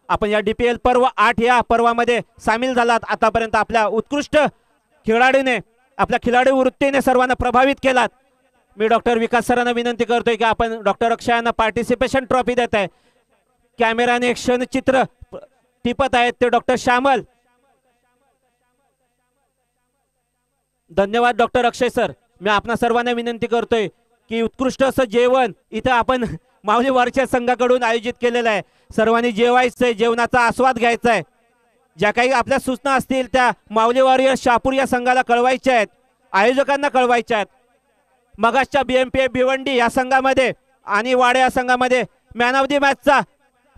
आपण या DPL पर्व 8 या पर्वामध्ये सामील झालात। आतापर्यंत आपल्या उत्कृष्ट खेळाडूने आपल्या खिलाडी वृत्तीने सर्वांना प्रभावित केलात। मी डॉक्टर विकास सरांना विनंती करतोय की आपण डॉक्टर अक्षयांना पार्टिसिपेशन ट्रॉफी देत आहे। कॅमेराने क्षणचित्र टिपत आहेत ते डॉक्टर श्यामल। धन्यवाद डॉक्टर अक्षय सर। मी आपणा सर्वांना विनंती करतोय की उत्कृष्ट असं जेवण इथं आपण माऊली वॉरियर संघाकडून आयोजित केलेलं आहे। सर्वांनी जेवायचंय, जेवणाचा आस्वाद घ्यायचा आहे। ज्या काही आपल्या सूचना असतील त्या माऊली वॉरियर शहापूर या संघाला कळवायच्या आहेत, आयोजकांना कळवायच्या आहेत। मगासच्या BMPF भिवंडी या संघामध्ये आणि वाडे या संघामध्ये मॅन ऑफ द मॅचचा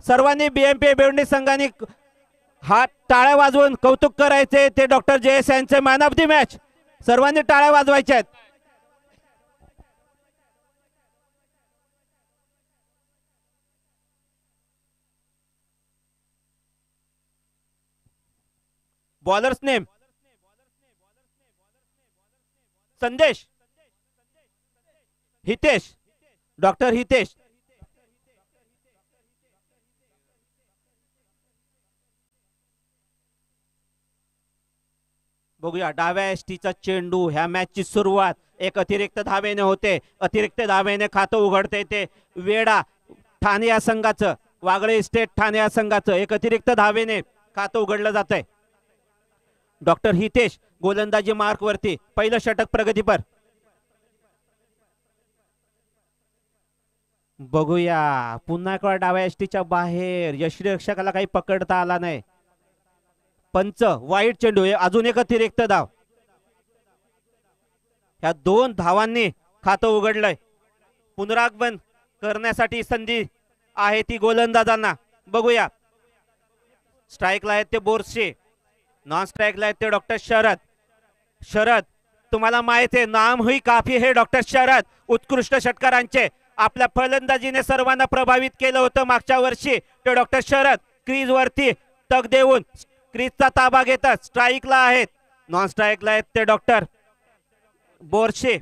सर्वांनी BMPF भिवंडी संघाने हात टाळ्या वाजवून कौतुक करायचे ते डॉक्टर JS यांचे मॅन ऑफ द मॅच। सर्वांनी टाळ्या वाजवायच्या आहेत। बॉलर्स नेम संदेश, हितेश, डॉक्टर हितेश। बघूया डाव्या एसटीचा चेंडू। ह्या मॅचची सुरुवात एक अतिरिक्त धावेने होते। अतिरिक्त धावेने खातं उघडते ते वेडा ठाणे या संघाचं, वागळे स्टेट ठाणे या संघाचं एक अतिरिक्त धावेने खातं उघडलं जात आहे। डॉक्टर हितेश गोलंदाजी मार्क वरती, पहिलं षटक प्रगतीपर। बघूया पुन्हा एकदा डाव्या एसटीच्या बाहेर यष्टीरक्षकाला काही पकडता आला नाही। पंच वाईट चेंडू, अजून एक अतिरिक्त धाव। ह्या 2 धावांनी खातं उघडलंय। पुनरागमन करण्यासाठी संधी आहे ती गोलंदाजांना। बघूया स्ट्राईकला आहेत ते बोरसे, नॉन स्ट्राईकला आहेत ते डॉक्टर शरद। शरद तुम्हाला माहिती आहे नाम हुई काफी हे डॉक्टर शरद उत्कृष्ट षटकारांचे। आपल्या फलंदाजीने सर्वांना प्रभावित केलं होतं मागच्या वर्षी ते डॉक्टर शरद। क्रीज वरती तग देऊन क्रीजचा ताबा घेतात। स्ट्राईकला आहेत, नॉन स्ट्राईकला आहेत ते डॉक्टर बोरसे।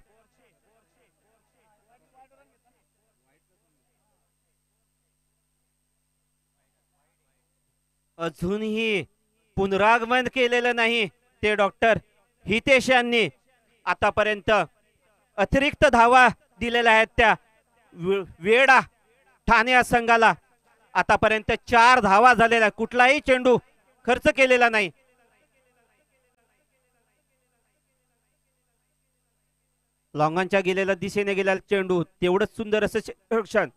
अजूनही पुनरागमन केलेलं नाही ते डॉक्टर हितेश यांनी। आतापर्यंत अतिरिक्त धावा दिलेल्या आहेत त्या वेडा ठाणे या संघाला। आतापर्यंत 4 धावा झालेल्या, कुठलाही चेंडू खर्च केलेला नाही। लॉंगांच्या गेलेल्या दिशेने गेलेला चेंडू, तेवढंच सुंदर असं क्षण।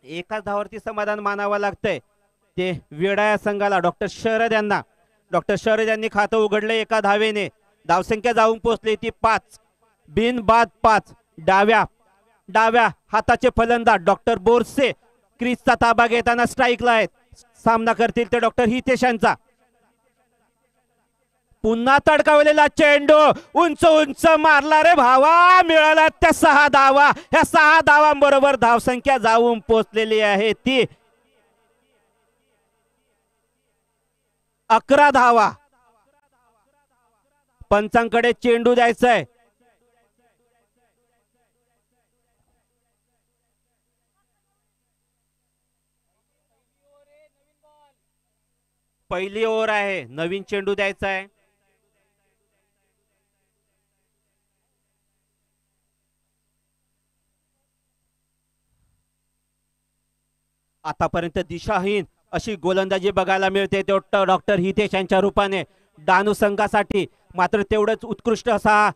एकाच धावावरती समाधान मानावं लागतंय ते वेडा या संघाला डॉक्टर शरद यांना। डॉक्टर शरद यांनी खातं उघडलं एका धावेने। धावसंख्या जाऊन पोहोचली ती 5, बिनबाद 5। डाव्या हाताचे फलंदाज डॉक्टर बोरसे क्रीजचा ताबा घेताना स्ट्राईकला आहेत। सामना करतील ते डॉक्टर हितेश यांचा। पुन्हा तडकावलेला चेंडू उंच उंच मारला रे भावा, मिळाला त्या 6 धावा। ह्या 6 धावांबरोबर धावसंख्या जाऊन पोहोचलेली आहे ती 11 धावा। पंचांकडे चेंडू द्यायचाय। पहिली ओव्हर आहे, नवीन चेंडू द्यायचा आहे। आतापर्यंत दिशाहीन अशी गोलंदाजी बघायला मिळते डॉक्टर हितेश यांच्या रूपाने डानू संघासाठी। मात्र तेवढंच उत्कृष्ट असा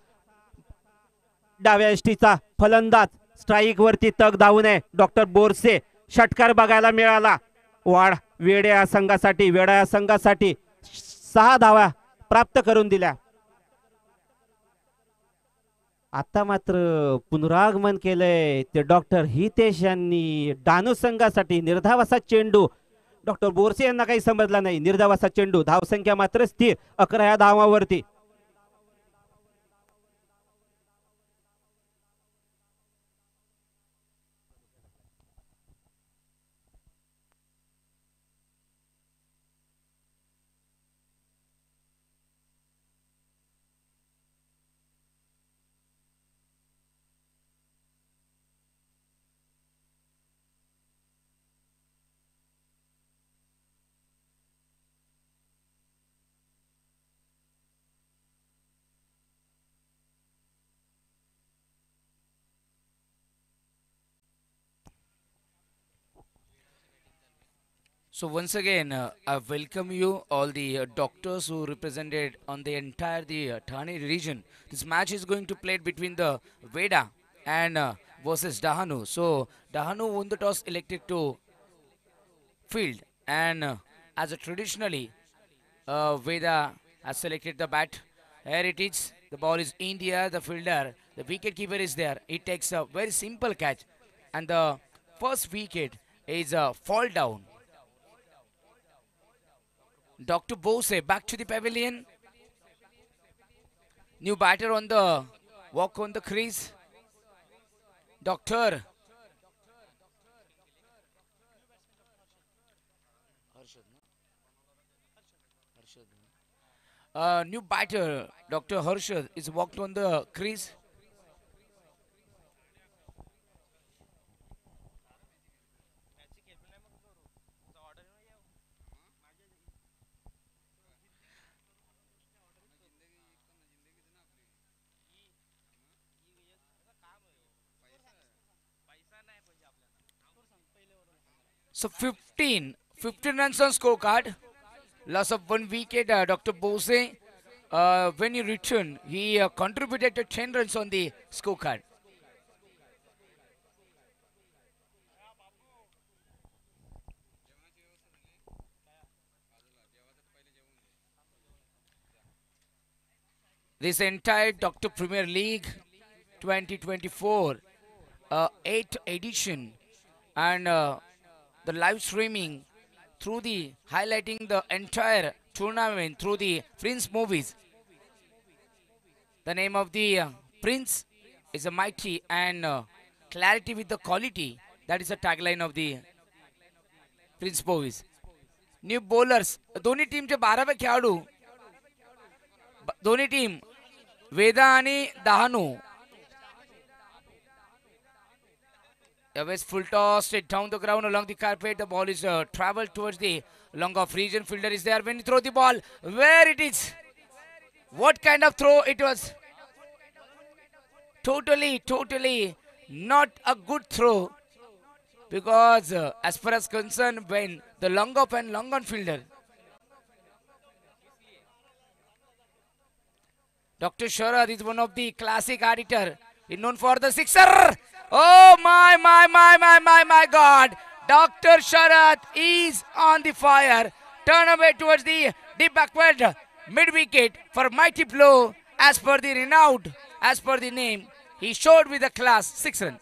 डाव्या एसटीचा फलंदाज स्ट्राईक वरती तग धावून आहे डॉक्टर बोरसे। षटकार बघायला मिळाला वेड्या संघासाठी 6 धावा प्राप्त करून दिल्या। आता मात्र पुनरागमन केलंय ते डॉक्टर हितेश यांनी डानू संघासाठी। निर्धावाचा चेंडू डॉक्टर बोरसे यांना काही समजला नाही। निर्धावाचा चेंडू, धावसंख्या मात्र स्थिर 11 या धावांवरती। So once again, I welcome you all the doctors who represented on the entire Thane region. This match is going to play between the Veda and versus Dahanu. So Dahanu won the toss, elected to field, and as a traditionally, Veda has selected the bat. Here it is. The ball is in the air. The fielder, the wicket keeper is there. It takes a very simple catch, and the first wicket is a fall down. Dr. Bose back to the pavilion. New batter on the walk on the crease. Doctor. New batter, Dr. Harshad, is walked on the crease. So 15 runs on scorecard. Loss of one wicket, Dr. Bose. When he returned, he contributed to 10 runs on the scorecard. This entire Dr. Premier League 2024 8th edition, and the live streaming through the highlighting the entire tournament through the Prince movies. The name of the Prince is a mighty, and clarity with the quality. That is the tagline of the Prince movies. New bowlers, दोन्ही टीमचे 12वे खेळाडू, दोन्ही team वेदा आणि Dahanu. Always full toss straight down the ground along the carpet. The ball is traveled towards the long off region. Fielder is there. When you throw the ball, where it is? What kind of throw it was? Totally not a good throw, because as far as concerned, when the long off and long on fielder, Dr. Sharad is one of the classic editor. He's known for the sixer. Oh my God. Dr. Sharad is on the fire. Turn away towards the deep backward mid wicket for mighty blow. As per the renowned, as per the name, he showed with a class 6 run.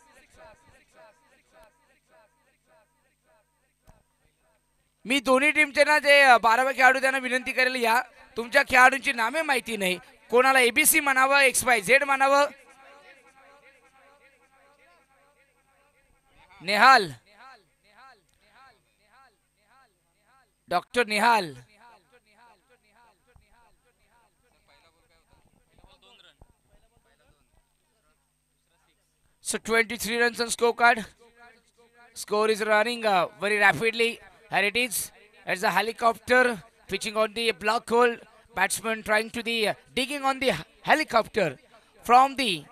मी दोन्ही टीमचे ना जे 12वे खेळाडू त्यांना विनंती करेल, या तुमच्या खेळाडूंची नामे माहिती नाही, कोणाला एबीसी म्हणावं, XYZ म्हणावं. Nehal, doctor Nehal. So 23 runs on scorecard. Score is running very rapidly. Here it is. It's a helicopter pitching on the block hole. Batsman trying to the digging on the helicopter from the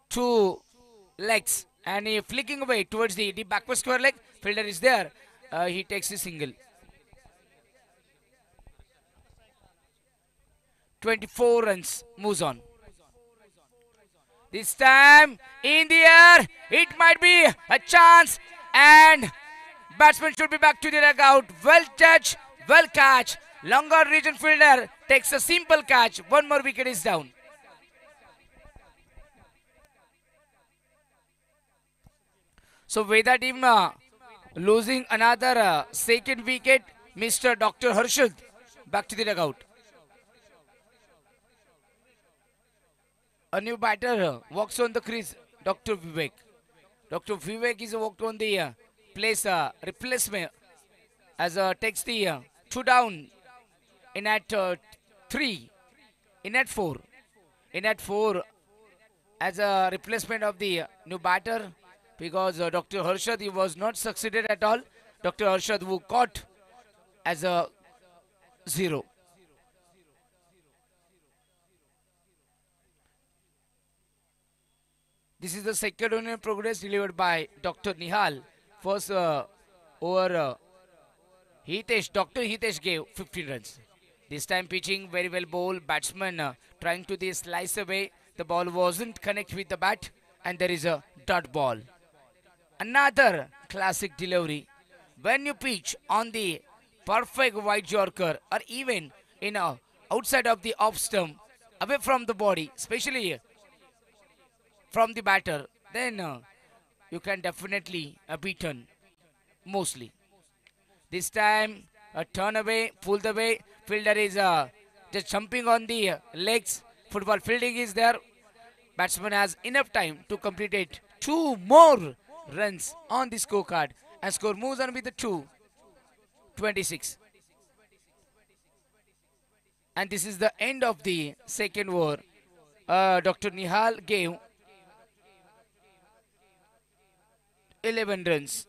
two legs, and he flicking away towards the backward square leg. Fielder is there. He takes a single. 24 runs moves on. This time in the air, it might be a chance, and batsman should be back to the dugout. Well touch, well catch. Longer region fielder takes a simple catch. One more wicket is down. So Veda team losing another second wicket. Mr. Dr. Harshad back to the dugout. A new batter walks on the crease, Dr. Vivek. Dr. Vivek is walked on the place replacement, as takes the 2 down in at 3, in at 4. In at 4 as a replacement of the new batter, because Dr. Harshad, he was not succeeded at all. Dr. Harshad who caught as a 0. This is the second on progress delivered by Dr. Nihal First over Dr. Hitesh gave 15 runs. This time pitching very well ball. Batsman trying to slice away. The ball wasn't connect with the bat and there is a dot ball. Another classic delivery. When you pitch on the perfect wide Yorker or even in outside of the off stump, away from the body, especially from the batter, then you can definitely beaten mostly. This time a turn away, pulled away. Fielder is just jumping on the legs. Football fielding is there. Batsman has enough time to complete it. 2 more runs on the scorecard and score moves on with the 2-26. And this is the end of the second over. Dr. Nihal gave 11 runs.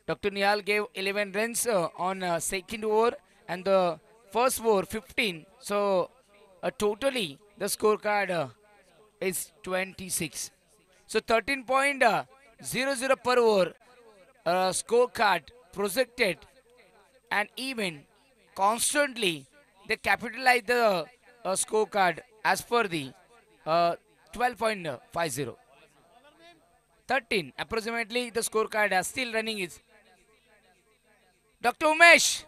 Dr. Nihal gave 11 runs on second over and the first over 15. So totally the scorecard is 26. So 13.00 per over scorecard projected, and even constantly they capitalize the scorecard as per the 12.50. 13 approximately the scorecard is still running is Dr. Umesh.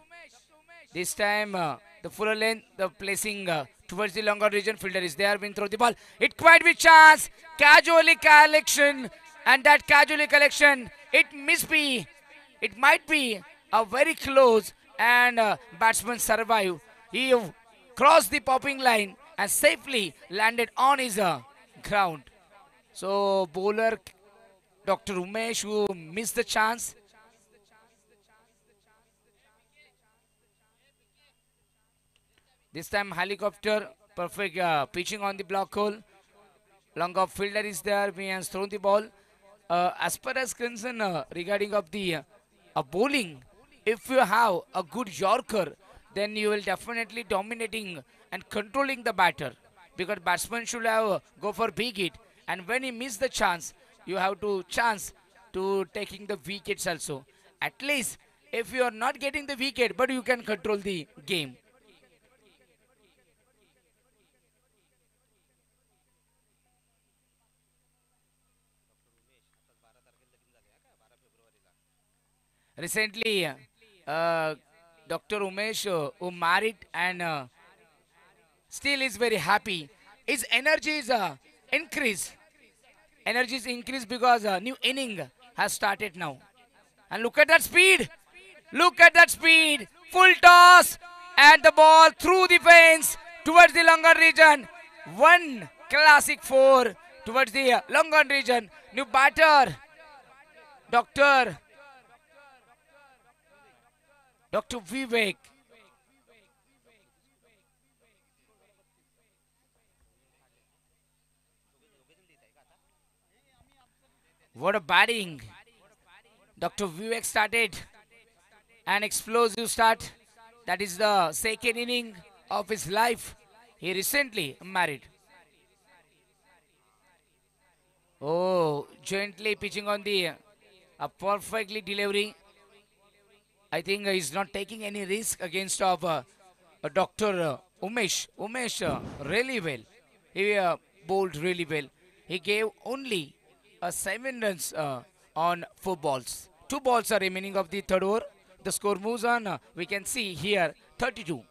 This time the fuller length, the placing towards the longer region. Fielder is there, been throw the ball. It quite with chance. Casually collection, and that casually collection, it might be a very close, and batsman survive. He crossed the popping line and safely landed on his ground. So bowler Dr. Umesh who missed the chance. This time helicopter, perfect pitching on the block hole. Long off fielder is there, he has thrown the ball. As far as concern regarding of the bowling, if you have a good Yorker, then you will definitely dominating and controlling the batter, because batsman should have go for big hit, and when he miss the chance, you have to chance to taking the wickets also. At least if you are not getting the wicket, but you can control the game. Recently, Dr. Umesh, who married and still is very happy. His energy is increased. Energy is increased because a new inning has started now. And look at that speed. Look at that speed. Full toss. And the ball through the fence towards the longer region. One classic 4 towards the longer region. New batter. Dr. Vivek. What a batting. Dr. Vivek started an explosive start. That is the second inning of his life. He recently married. Oh, gently pitching on the perfectly delivery. I think he's not taking any risk against of Dr. Umesh. Umesh really well. He bowled really well. He gave only 7 runs on 4 balls. 2 balls are remaining of the third over. The score moves on. We can see here 32.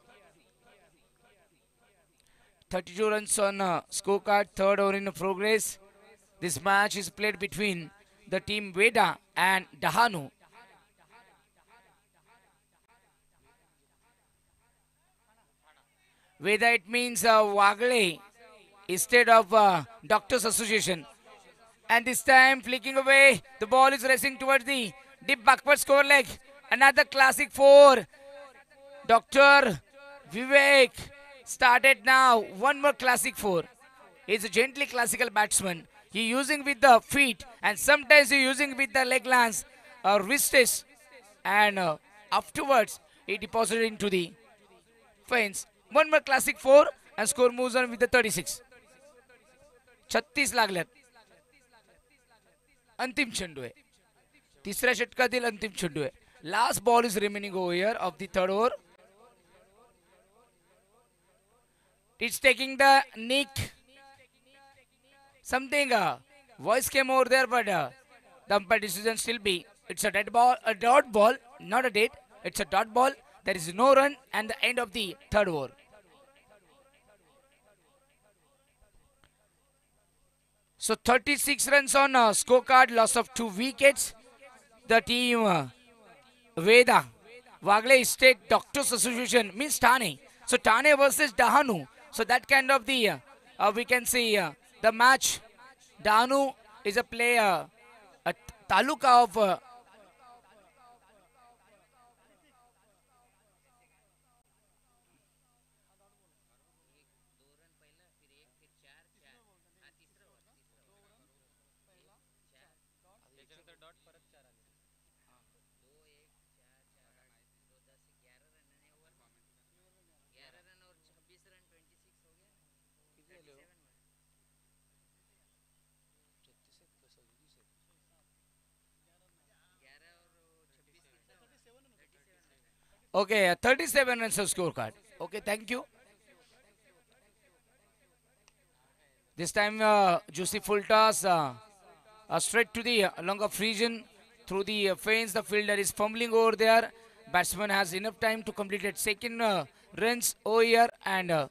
32 runs on scorecard. Third over in progress. This match is played between the team Veda and Dahanu. Veda, it means Wagle instead of Doctors Association. And this time flicking away, the ball is racing towards the deep backward score leg. Another classic 4. Dr. Vivek started now. One more classic 4. He's a gently classical batsman. He using with the feet and sometimes he using with the leg lance or wrists. And afterwards he deposited into the fence. One more classic 4 and score moves on with the 36. 36 लागल्यात. अंतिम चेंडू आहे. तिसऱ्या षटकातील अंतिम चेंडू आहे. Last ball is remaining over here of the third over. It's taking the nick something voice came over there, but the umpire decision still be it's a dead ball, a dot ball, not a dead, it's a dot ball. There is no run and the end of the third over. So 36 runs on scorecard, loss of 2 wickets. The team Veda Wagle State Doctors Association means Thane. So Thane versus Dahanu. So that kind of the we can see the match. Dahanu is a player, a taluka of okay, 37 runs of scorecard. Okay, thank you. This time, Juicy full toss, straight to the long off region through the fence. The fielder is fumbling over there. Batsman has enough time to complete its second runs over here, and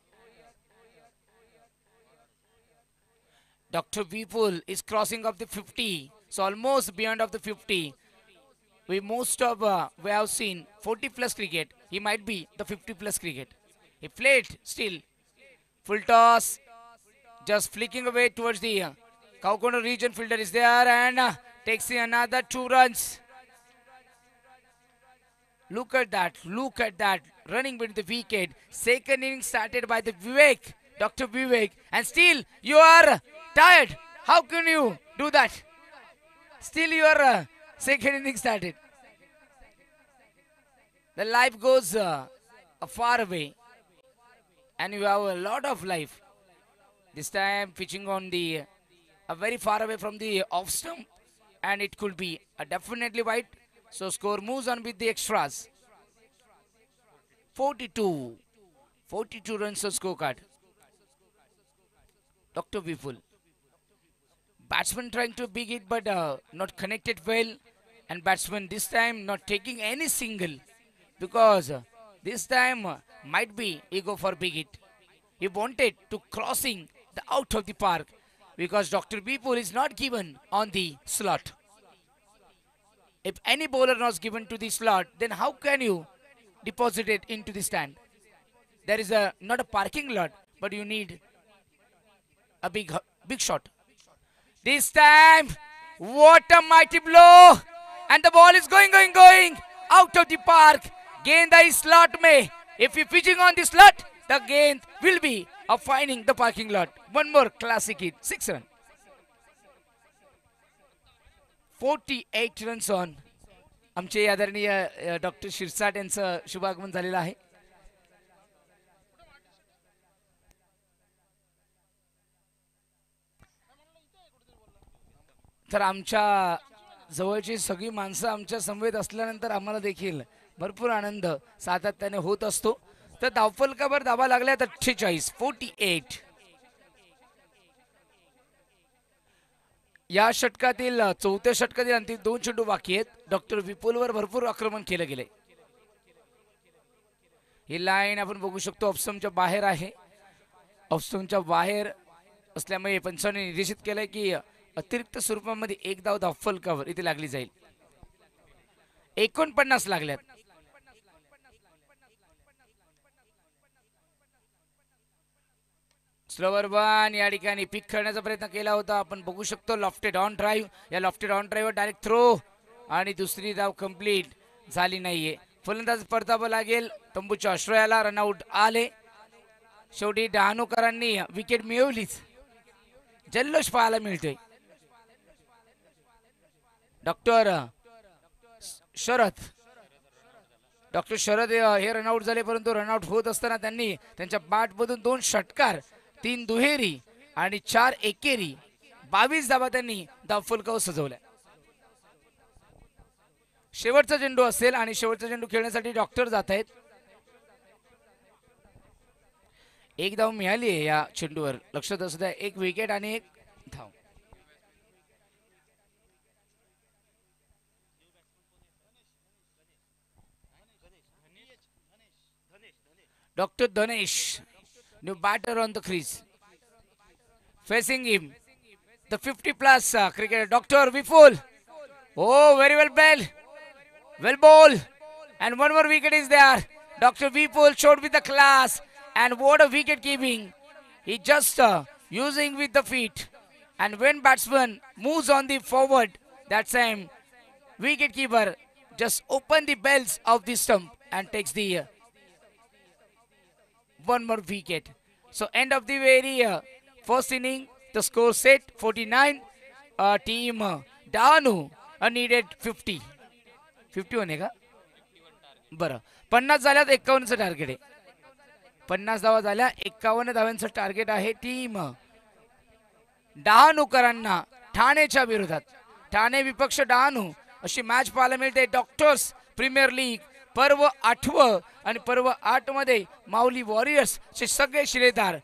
Dr. Vipul is crossing up the 50, so almost beyond of the 50. We we have seen 40 plus cricket. He might be the 50 plus cricket. He played still. Full toss. Just flicking away towards the cow corner region. Fielder is there and takes in another 2 runs. Look at that. Look at that. Running with the wicket. Second inning started by the Vivek. Dr. Vivek. And still you are tired. How can you do that? Still your second inning started. The life goes far away. And you have a lot of life. This time pitching on the very far away from the off stump. And it could be definitely wide. So score moves on with the extras. 42. 42 runs of scorecard. Dr. Vipul. Batsman trying to big it but not connected well. And batsman this time not taking any single. Because this time might be he go for big hit. He wanted to crossing the out of the park. Because Dr. Vipul is not given on the slot. If any bowler was given to the slot, then how can you deposit it into the stand? There is not a parking lot, but you need a big shot. This time, what a mighty blow! And the ball is going out of the park. Gain the slot may. If you're pitching on the slot, the gain will be finding the parking lot. One more classic hit, 6 runs. 48 runs on. आमचे आदरणीय doctor Shirsat यांचं शुभागमन झालेलं आहे. तर आमच्या जवळची सगळी माणसं आमच्या समवेत असल्यानंतर आम्हाला देखील भरपूर आनंद सातत्याने होत असतो. तर धावफलकावर धावा लागल्यात 48. 48. या षटकातील चौथ्या षटकातील अंतिम 2 चेंडू बाकी आहेत. डॉक्टर विपुलवर भरपूर आक्रमण केलं गेले. ही लाईन आपण बघू शकतो ऑफस्टंपच्या बाहेर आहे. ऑफस्टंपच्या बाहेर असल्यामुळे पंचांनी निर्देशित केलंय की अतिरिक्त स्वरूपामध्ये 1 धाव धावफलकावर इथे लागली जाईल. 49 लागल्यात. स्लोवर वन या ठिकाणी पिक करण्याचा प्रयत्न केला होता. आपण बघू शकतो लॉफ्टेड ऑन ड्राईव्ह. या लॉफ्टेड ऑन ड्राईव्हवर डायरेक्ट थ्रो आणि दुसरी धाव कंप्लीट झाली नाहीये. फलंदाज परतावं लागेल. तंबूच्या आश्रयाला रनआउट आले. शेवटी डहाणूकरांनी विकेट मिळवलीच. जल्लोष पाहायला मिळतोय. डॉक्टर शरद हे रनआउट झाले, परंतु रनआउट होत असताना त्यांनी त्यांच्या बॅटमधून 2 षटकार, 3 दुहेरी आणि 4 एकेरी 22 धावा त्यांनी धावफलकावर सजवल्या. शेवटचा चेंडू असेल आणि शेवटचा चेंडू खेळण्यासाठी डॉक्टर जात आहेत. एक धाव मिळाली आहे या चेंडूवर. लक्षात असू द्या, एक विकेट आणि एक धाव. Dr. Dhanesh, new batter on the crease. Facing him, the 50 plus cricketer, Dr. Vipul. Oh, very well played. Well ball. And one more wicket is there. Dr. Vipul showed with the class. And what a wicket keeping. He just using with the feet. And when batsman moves on the forward, that time wicket keeper just open the bells of the stump and takes the one more wicket. So end of the very first inning, the score set 49. Team Dahanu needed 50. 51 आहे का? बरं, 50 झाल्यात 51चं target आहे. 50 धावा झाल्या, 51 धाव्यांचं target आहे team डहाणूकरांना ठाणेच्या विरोधात. ठाणे विपक्ष डहाणू अशी मॅच पाहायला मिळते. डॉक्टर्स प्रीमियर लीग पर्व 8 आणि पर्व 8 मध्ये माऊली वॉरियर्स चे सगळे शिलेदार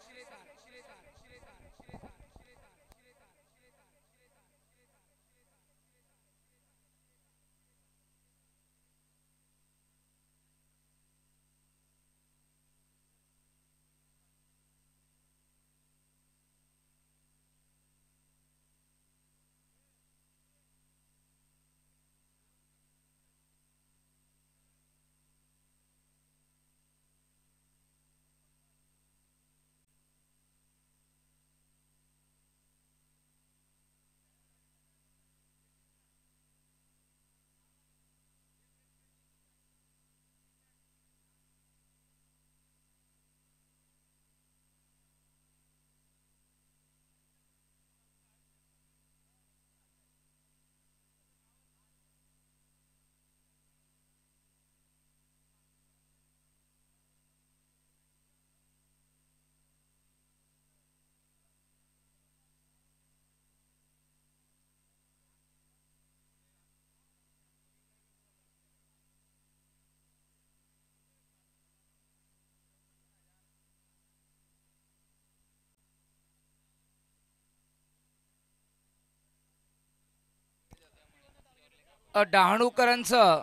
डहाणूकरांचं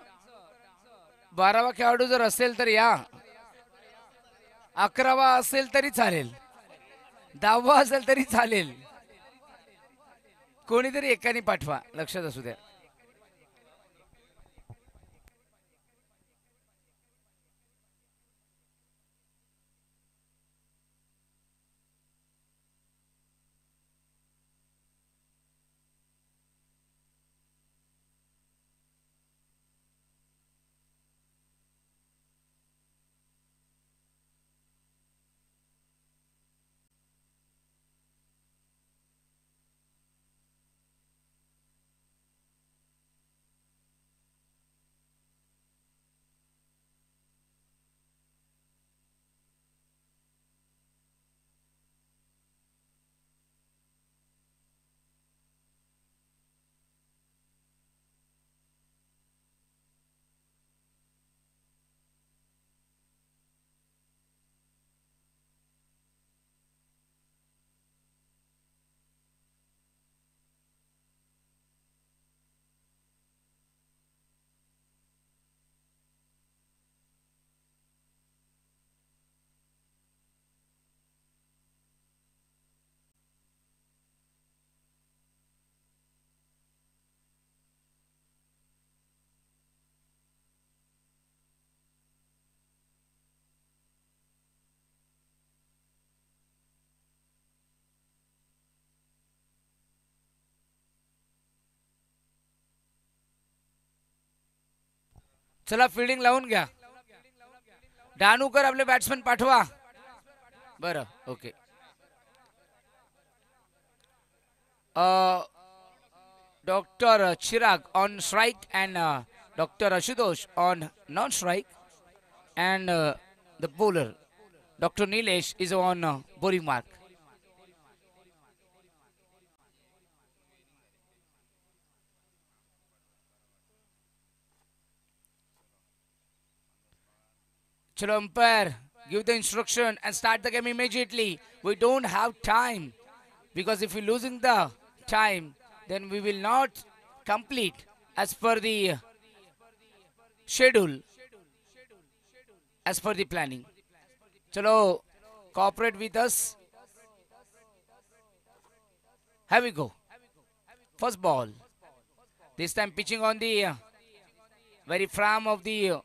12वा खेळाडू जर असेल तर या, 11वा असेल तरी चालेल, 10वा असेल तरी चालेल, कोणीतरी एकाने पाठवा. लक्षात असू द्या. चला फिल्डिंग लावून घ्या. डहाणूकर आपले बॅट्समन पाठवा. बरं, okay. Dr. Chirag on strike and Dr. Ashutosh on non-strike, and the bowler Dr. Nilesh is on bowling mark. Chalo umpire, give the instruction and start the game immediately. We don't have time because if we're losing the time, then we will not complete as per the schedule, as per the planning. Chalo, cooperate with us. Here we go. First ball. This time pitching on the very frame of the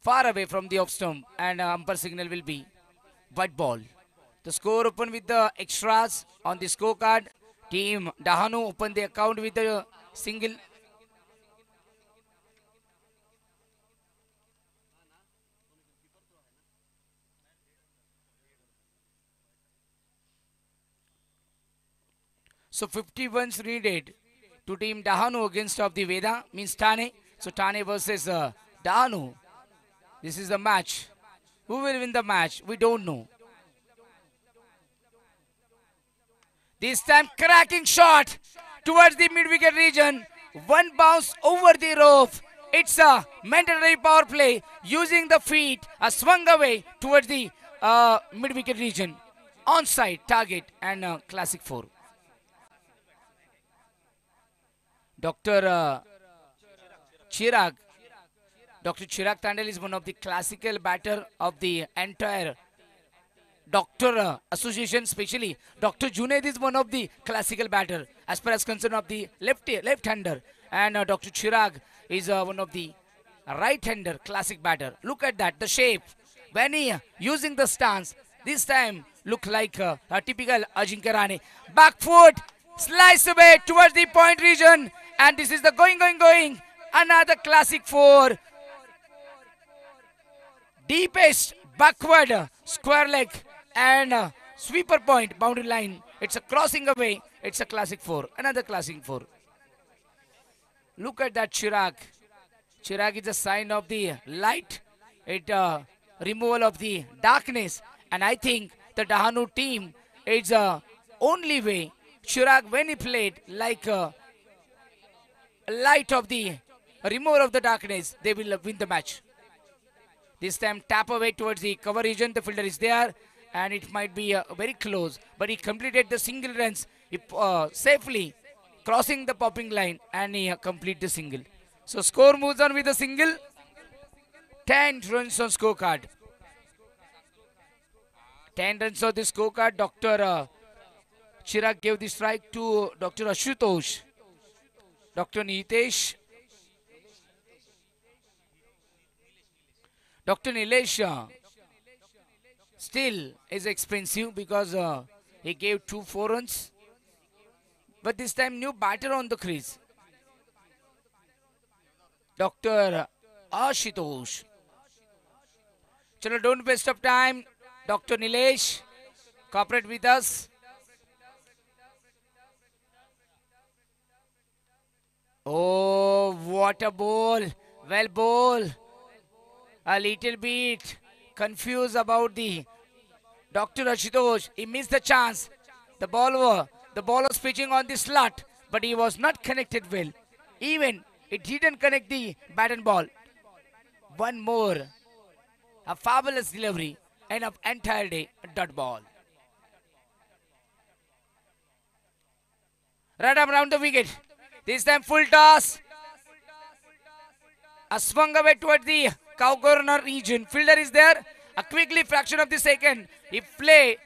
far away from the off stump, and umpire signal will be white ball. The score open with the extras on the scorecard. Team Dahanu open the account with the single. So 50 runs needed to team Dahanu against of the Veda, means Thane. So Thane versus Dahanu. This is the match. Who will win the match? We don't know. This time cracking shot towards the mid-wicket region. One bounce over the rope. It's a mandatory power play using the feet. A swung away towards the mid-wicket region. Onside target and classic 4. Dr. Chirag. Dr. Chirag Tandel is one of the classical batter of the entire Doctor Association, especially Dr. Junaid is one of the classical batter as far as concern of the left-hander, and Dr. Chirag is one of the right-hander classic batter. Look at that, the shape when he using the stance. This time look like a typical Ajinkya Rahane. Back foot, slice away towards the point region, and this is the going. Another classic 4. Deepest backward square leg and sweeper point boundary line. It's a crossing away. It's a classic 4. Another classic 4. Look at that Chirag. Chirag is a sign of the light. It removal of the darkness. And I think the Dahanu team is only way. Chirag when he played like a light of the removal of the darkness, they will win the match. This time tap away towards the cover region. The fielder is there and it might be very close. But he completed the single runs safely crossing the popping line and he complete the single. So score moves on with a single. 10 runs on scorecard. 10 runs on the scorecard. Dr. Chirag gave the strike to Dr. Ashutosh. Dr. Nitesh. Dr. Nilesh still is expensive because he gave 2 4 runs. But this time new batter on the crease. Dr. Ashutosh. Chalo, don't waste of time. Dr. Nilesh, cooperate with us. Oh, what a ball. Well ball. A little bit confused about the Dr. Ashutosh. He missed the chance. The ball was pitching on the slot, but he was not connected well. Even it didn't connect the bat and ball. One more. A fabulous delivery. End of entire day. Dot ball. Right up around the wicket. This time full toss. A swung away toward the cow corner region. Fielder is there. A quickly fraction of the second. He play,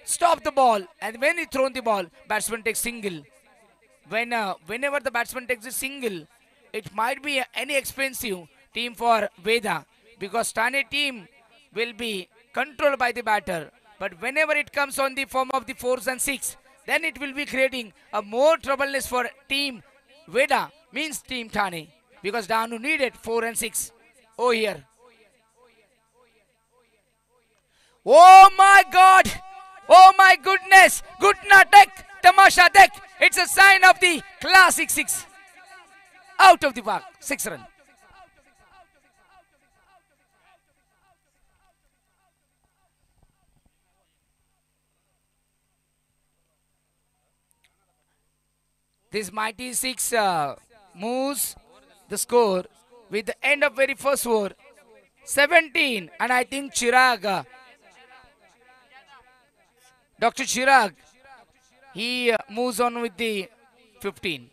stop the ball, and when he thrown the ball, batsman takes single. Whenever the batsman takes a single, it might be any expensive team for Veda because Thane team will be controlled by the batter. But whenever it comes on the form of the 4s and 6, then it will be creating a more troubleness for team Veda, means team Thane, because Dahanu needed 4 and 6. Oh, here. Oh my God! Oh my goodness! Gutna Dek! Tamasha Dek! It's a sign of the classic 6. Out of the park. 6 run. This mighty 6 moves the score with the end of very first over. 17, and I think Chirag, Dr. Chirag, he moves on with the 15.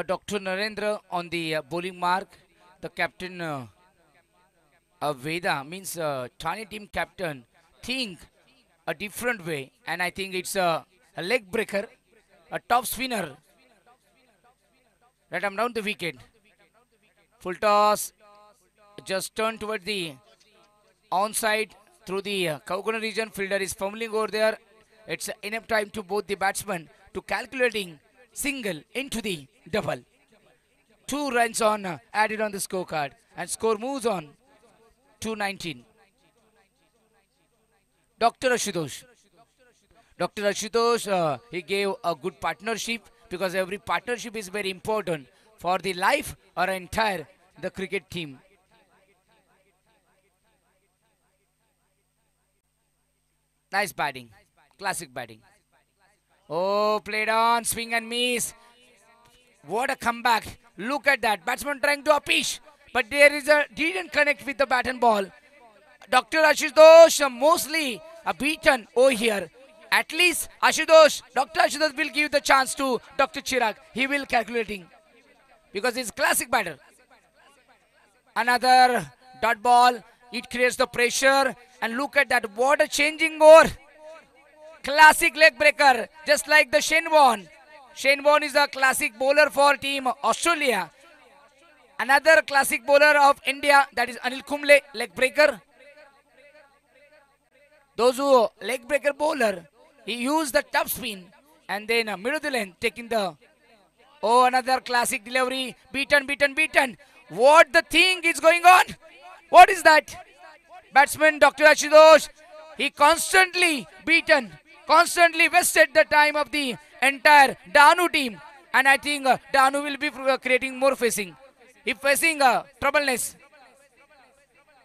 Dr. Narendra on the bowling mark. The captain Veda means Thane team captain think a different way, and I think it's a leg breaker, a top spinner. Right, I'm down the wicket. Full toss, just turn toward the onside through the Kaukana region. Fielder is fumbling over there. It's enough time to both the batsmen to calculating single into the double. 2 runs on added on the scorecard, and score moves on to 19. Dr. Ashutosh. Dr. Ashutosh, he gave a good partnership, because every partnership is very important for the life or entire the cricket team. Nice batting, classic batting. Oh, played on, swing and miss. What a comeback. Look at that. Batsman trying to appease, but didn't connect with the bat and ball. Dr. Ashutosh mostly beaten over here. At least Dr. Ashutosh will give the chance to Dr. Chirag. He will calculating, because he's classic batter. Another dot ball. It creates the pressure, and look at that. What a changing over. Classic leg breaker, just like the Shane Warne. Shane Warne is a classic bowler for team Australia. Another classic bowler of India, that is Anil Kumble, leg breaker. Those who leg breaker bowler, he used the top spin and then middle of the length taking the, oh, another classic delivery. Beaten. What the thing is going on? What is that? Batsman Dr. Ashutosh, he constantly beaten, constantly wasted the time of the entire Dahanu team, and I think Dahanu will be creating more facing. If facing troubleness,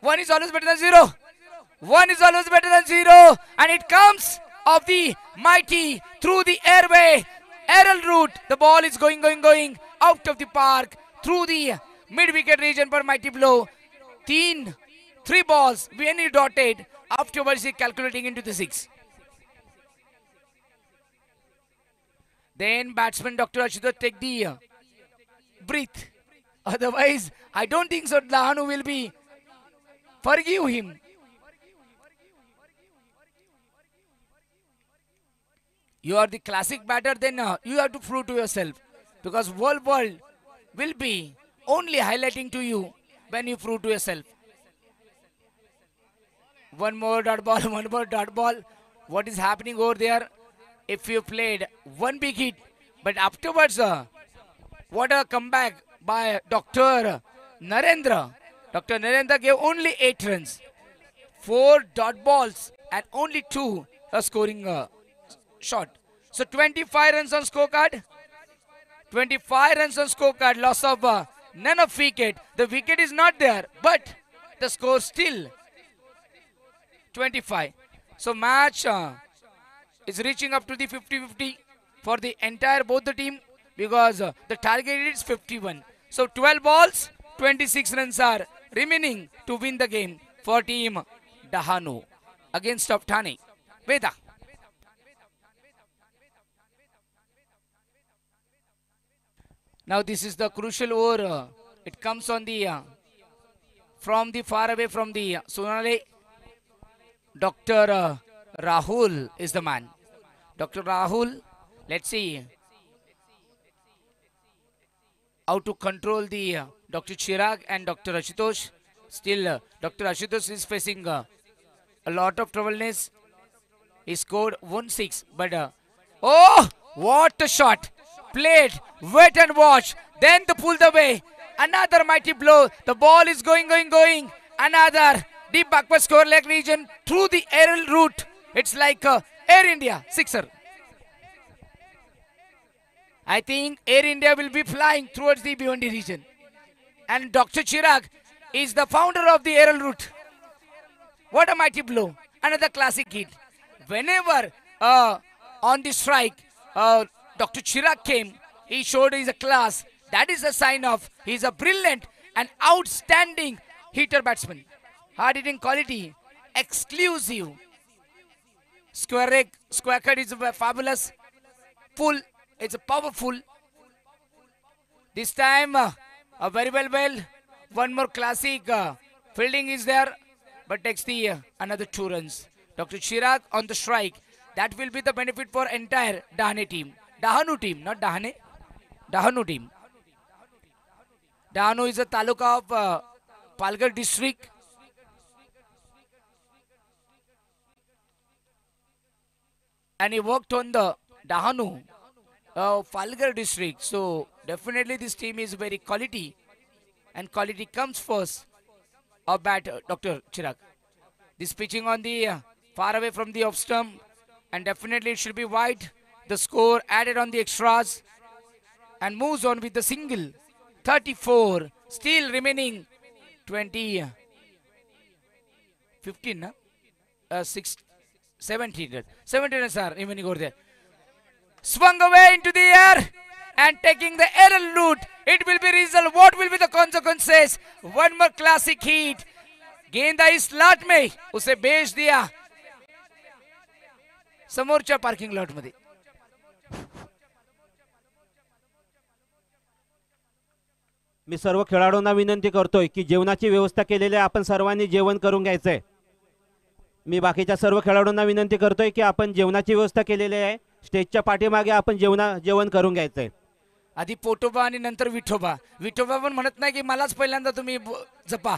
1 is always better than 0. 1 is always better than 0, and it comes of the mighty through the airway, aerial route. The ball is going out of the park through the mid-wicket region for mighty blow. 3 balls when he dotted. Afterwards, he calculating into the 6. Then batsman Dr. Ashutosh take the breath. Otherwise, I don't think so. Dahanu will be forgive him. You are the classic batter, then you have to prove to yourself, because world will be only highlighting to you when you prove to yourself. One more dot ball. What is happening over there? If you played one big hit, but afterwards, what a comeback by Dr. Narendra. Dr. Narendra gave only 8 runs, 4 dot balls, and only 2 scoring shot. So 25 runs on scorecard. 25 runs on scorecard. Loss of none of wicket. The wicket is not there, but the score still 25. So match is reaching up to the 50-50 for the entire both the team, because the target is 51. So 12 balls, 26 runs are remaining to win the game for team Dahanu against of Thane. Veda. Now this is the crucial over. It comes on the from the far away from the Sonale. Dr. Rahul is the man. Dr. Rahul, let's see how to control the Dr. Chirag and Dr. Ashutosh. Still, Dr. Ashutosh is facing a lot of troubleness. He scored 1-6, but oh, what a shot! played, wait and watch, then to pull the way. Another mighty blow. The ball is going. Another deep backward score leg region through the aerial route. It's like Air India sixer. I think Air India will be flying towards the Bhiwandi region. And Dr. Chirag is the founder of the aerial route. What a mighty blow. Another classic hit. Whenever on the strike, Dr. Chirag came, he showed his class. That is a sign of he's a brilliant and outstanding hitter batsman. Hard hitting quality, exclusive. Square cut is fabulous. Full, it's powerful. This time, very well. One more classic fielding is there, but takes the another 2 runs. Dr. Chirag on the strike. That will be the benefit for entire Dahane team. Dahanu team, not Dahane. Dahanu team. Dahanu is a taluka of Palghar district. And he worked on the Dahanu Palghar district. So definitely this team is very quality. And quality comes first of bat Dr. Chirag. This pitching on the far away from the off stump. And definitely it should be wide. The score added on the extras. And moves on with the single. 34. Still remaining 20. 15. 6. 17. 17 sir. Remaining over there. Swung away into the air. And taking the aerial route. It will be result. What will be the consequences? One more classic hit. गेंदा इस slot में उसे भेज दिया समोरच्या parking lot मध्ये. मी सर्व खेळाडूंना विनंती करतोय की जेवणाची व्यवस्था केलेली आहे, आपण सर्वांनी जेवण करून घ्यायचंय. मी बाकीच्या सर्व खेळाडूंना विनंती करतोय की आपण जेवणाची व्यवस्था केलेली आहे, स्टेजच्या पाठीमागे आपण जेवण करून घ्यायचंय. आधी पोटोबा आणि नंतर विठोबा. विठोबा पण म्हणत नाही की मलाच पहिल्यांदा तुम्ही जपा.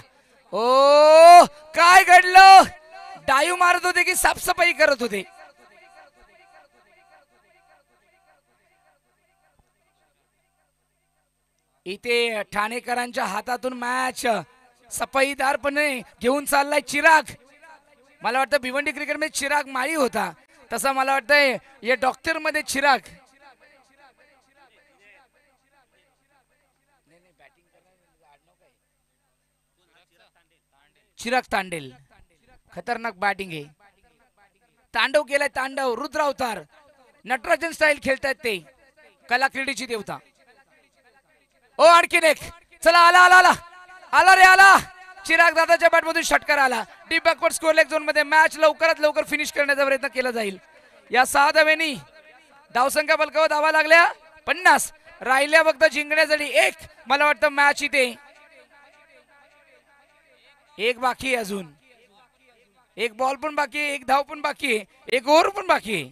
ओ काय घडलं? डायू मारत होते की साफसफाई करत होते? इथे ठाणेकरांच्या हातातून मॅच सफाईदारपणे घेऊन चाललाय चिराग. मला वाटतं भिवंडी क्रिकेट मध्ये चिराग माळी होता, तसा मला वाटतंय या डॉक्टर मध्ये चिराग. चिराग तांडेल. खतरनाक बॅटिंग आहे. तांडव केलाय तांडव. रुद्र अवतार नटराजन स्टाईल खेळतायत ते. कला क्रीडेची देवता. ओ आणखीन एक. चला आला आला आला आला रे आला. चिराग दादाच्या बॅट मधून षटकार आला. Deep backward score leg zone मध्ये मॅच लवकरात लवकर फिनिश करण्याचा प्रयत्न केला जाईल. या 6 धावेनी धावसंख्या बलकावर धावा लागल्या 50. राहिल्या फक्त जिंकण्यासाठी 1. मला वाटतं मॅच इथे एक बाकी आहे. अजून एक बॉल पण बाकी आहे, एक धाव पण बाकी आहे, एक ओव्हर पण बाकी आहे.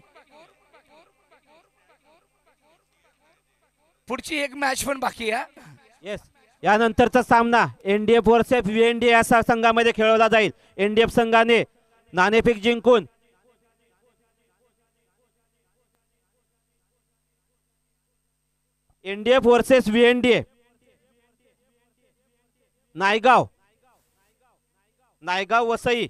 पुढची एक मॅच पण बाकी आहे. येस, यानंतरचा सामना एनडीएफ वर्सेस व्हीएनडी या संघामध्ये खेळवला जाईल. एनडीएफ संघाने नाणेफेक जिंकून एनडीएफ वर्सेस व्हीएनडी नायगाव वसई